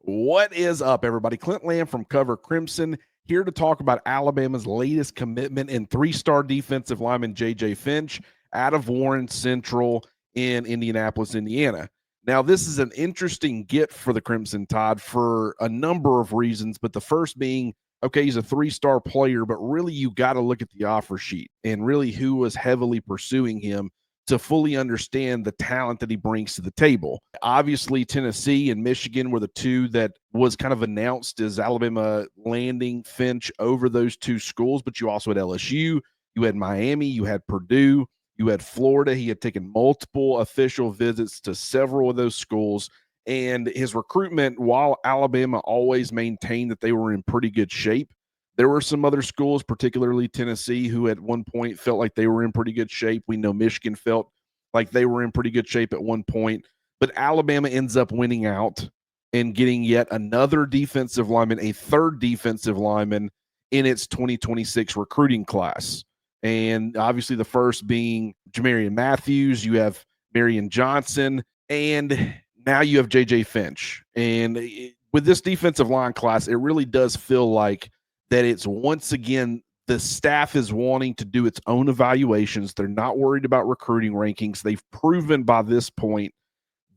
What is up, everybody? Clint Lamb from Cover Crimson here to talk about Alabama's latest commitment in three-star defensive lineman JJ Finch out of Warren Central in Indianapolis, Indiana. Now, this is an interesting get for the Crimson Tide for a number of reasons, but the first being, okay, he's a three-star player, but really you got to look at the offer sheet and really who was heavily pursuing him to fully understand the talent that he brings to the table. Obviously, Tennessee and Michigan were the two that was kind of announced as Alabama landing Finch over those two schools, but you also had LSU, you had Miami, you had Purdue, you had Florida. He had taken multiple official visits to several of those schools. And his recruitment, while Alabama always maintained that they were in pretty good shape, there were some other schools, particularly Tennessee, who at one point felt like they were in pretty good shape. We know Michigan felt like they were in pretty good shape at one point. But Alabama ends up winning out and getting yet another defensive lineman, a third defensive lineman in its 2026 recruiting class. And obviously the first being Jamarian Matthews, you have Marion Johnson, and now you have JJ Finch. And with this defensive line class, it really does feel like that it's once again the staff is wanting to do its own evaluations. They're not worried about recruiting rankings. They've proven by this point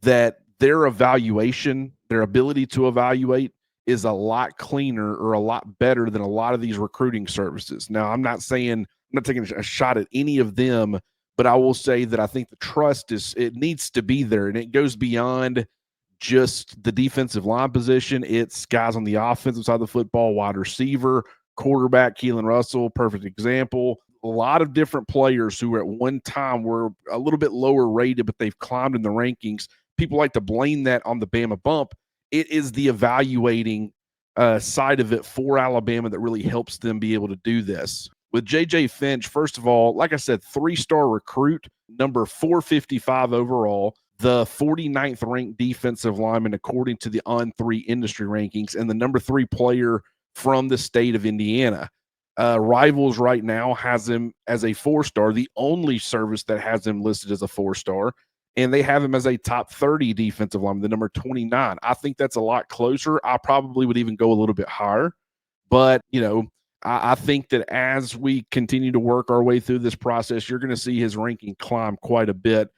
that their evaluation, their ability to evaluate is a lot cleaner or a lot better than a lot of these recruiting services. Now, I'm not taking a shot at any of them, but I will say that I think the trust it needs to be there, and it goes beyond just the defensive line position. It's guys on the offensive side of the football, wide receiver, quarterback, Keelan Russell, perfect example. A lot of different players who at one time were a little bit lower rated, but they've climbed in the rankings. People like to blame that on the Bama bump. It is the evaluating side of it for Alabama that really helps them be able to do this. With JJ Finch, first of all, like I said, three-star recruit, number 455 overall, the 49th ranked defensive lineman according to the On3 industry rankings, and the number 3 player from the state of Indiana. Rivals right now has him as a 4-star, the only service that has him listed as a 4-star, and they have him as a top 30 defensive lineman, the number 29. I think that's a lot closer. I probably would even go a little bit higher, but, I think that as we continue to work our way through this process, you're going to see his ranking climb quite a bit.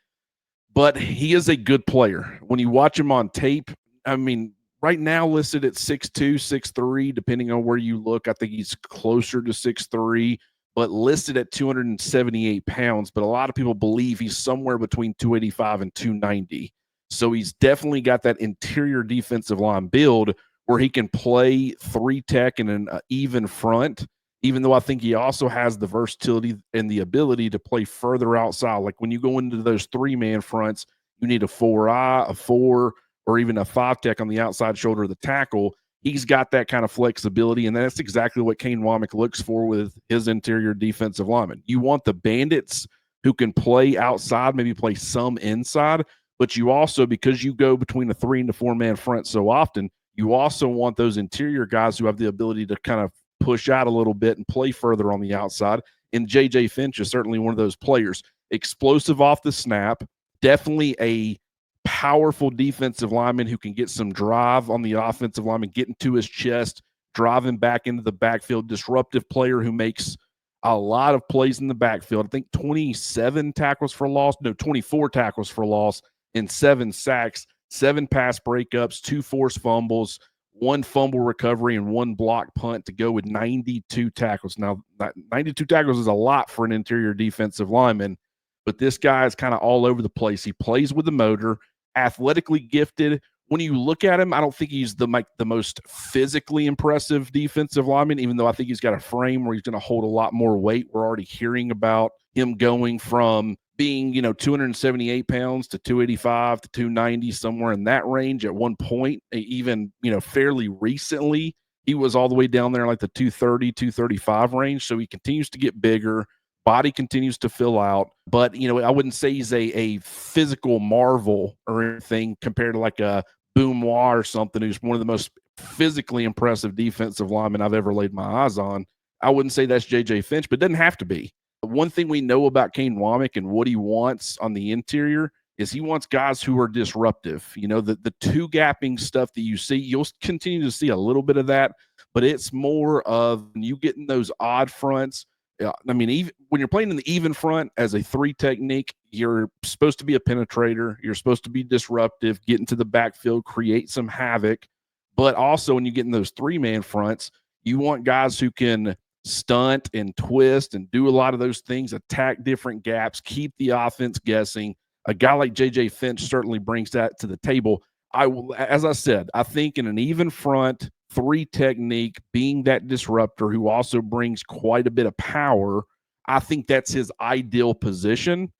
But he is a good player. When you watch him on tape, I mean, right now listed at 6'2", 6'3", depending on where you look. I think he's closer to 6'3", but listed at 278 pounds. But a lot of people believe he's somewhere between 285 and 290. So he's definitely got that interior defensive line build where he can play 3-tech in an even front, even though I think he also has the versatility and the ability to play further outside. Like when you go into those 3-man fronts, you need a 4-eye, a 4, or even a 5-tech on the outside shoulder of the tackle. He's got that kind of flexibility, and that's exactly what Kane Womack looks for with his interior defensive lineman. You want the bandits who can play outside, maybe play some inside, but you also, because you go between a 3 and a 4-man front so often, you also want those interior guys who have the ability to kind of push out a little bit and play further on the outside. And JJ Finch is certainly one of those players. Explosive off the snap, definitely a powerful defensive lineman who can get some drive on the offensive lineman, get into his chest, driving back into the backfield, disruptive player who makes a lot of plays in the backfield. I think 24 tackles for loss and 7 sacks. 7 pass breakups, 2 forced fumbles, 1 fumble recovery, and 1 block punt to go with 92 tackles. Now, 92 tackles is a lot for an interior defensive lineman, but this guy is kind of all over the place. He plays with the motor, athletically gifted. When you look at him, I don't think he's the most physically impressive defensive lineman, even though I think he's got a frame where he's going to hold a lot more weight. We're already hearing about him going from being, 278 pounds to 285 to 290, somewhere in that range at one point. Even, fairly recently, he was all the way down there like the 230, 235 range. So he continues to get bigger. Body continues to fill out. But, I wouldn't say he's a physical marvel or anything compared to like a Boomois or something, who's one of the most physically impressive defensive linemen I've ever laid my eyes on. I wouldn't say that's JJ Finch, but it doesn't have to be. One thing we know about Kane Womack and what he wants on the interior is he wants guys who are disruptive. You know, the two gapping stuff that you see, you'll continue to see a little bit of that, but it's more of you getting those odd fronts. I mean, even when you're playing in the even front as a 3 technique, you're supposed to be a penetrator. You're supposed to be disruptive, get into the backfield, create some havoc. But also when you get in those 3-man fronts, you want guys who can stunt and twist and do a lot of those things, attack different gaps, keep the offense guessing. A guy like JJ Finch certainly brings that to the table. As I said, I think in an even front 3 technique, being that disruptor who also brings quite a bit of power, I think that's his ideal position.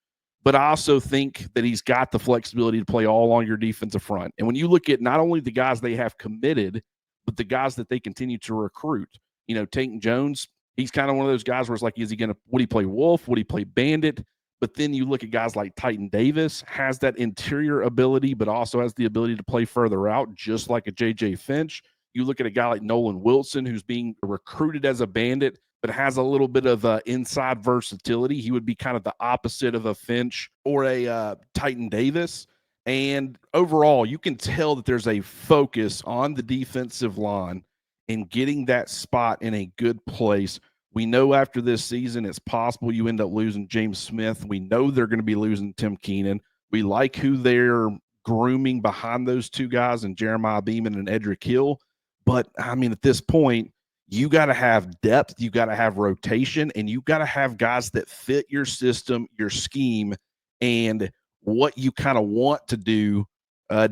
But I also think that he's got the flexibility to play all along your defensive front. And when you look at not only the guys they have committed, but the guys that they continue to recruit, you know, Tank Jones, he's kind of one of those guys where it's like, would he play Wolf? Would he play Bandit? But then you look at guys like Titan Davis, has that interior ability, but also has the ability to play further out, just like a JJ Finch. You look at a guy like Nolan Wilson, who's being recruited as a bandit, but has a little bit of inside versatility. He would be kind of the opposite of a Finch or a Titan Davis. And overall, you can tell that there's a focus on the defensive line and getting that spot in a good place. We know after this season, it's possible you end up losing James Smith. We know they're going to be losing Tim Keenan. We like who they're grooming behind those 2 guys and Jeremiah Beeman and Edric Hill. But, I mean, at this point, you got to have depth, you got to have rotation, and you got to have guys that fit your system, your scheme, and what you kind of want to do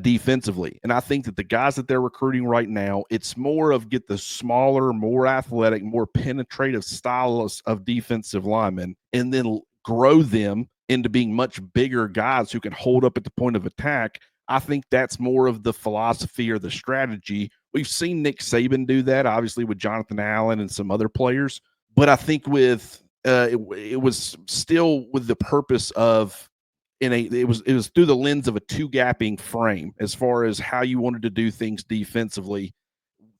defensively. And I think that the guys that they're recruiting right now, it's more of get the smaller, more athletic, more penetrative stylists of defensive linemen and then grow them into being much bigger guys who can hold up at the point of attack. I think that's more of the philosophy or the strategy. We've seen Nick Saban do that, obviously, with Jonathan Allen and some other players. But I think with it was still with the purpose of it was through the lens of a 2-gapping frame as far as how you wanted to do things defensively.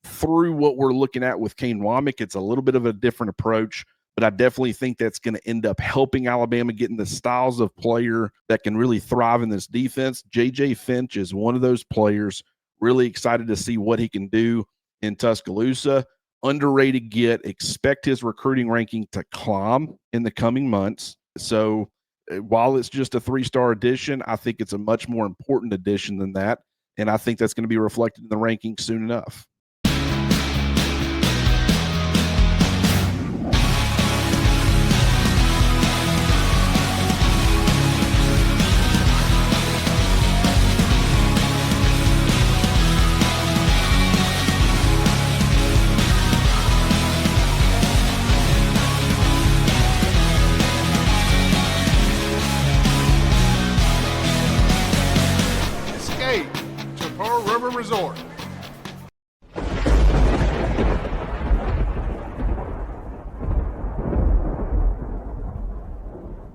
Through what we're looking at with Kane Womack, it's a little bit of a different approach, but I definitely think that's going to end up helping Alabama get in the styles of player that can really thrive in this defense. JJ Finch is one of those players. Really excited to see what he can do in Tuscaloosa. Underrated get. Expect his recruiting ranking to climb in the coming months. So while it's just a 3-star addition, I think it's a much more important addition than that. And I think that's going to be reflected in the rankings soon enough. Escape to Pearl River Resort.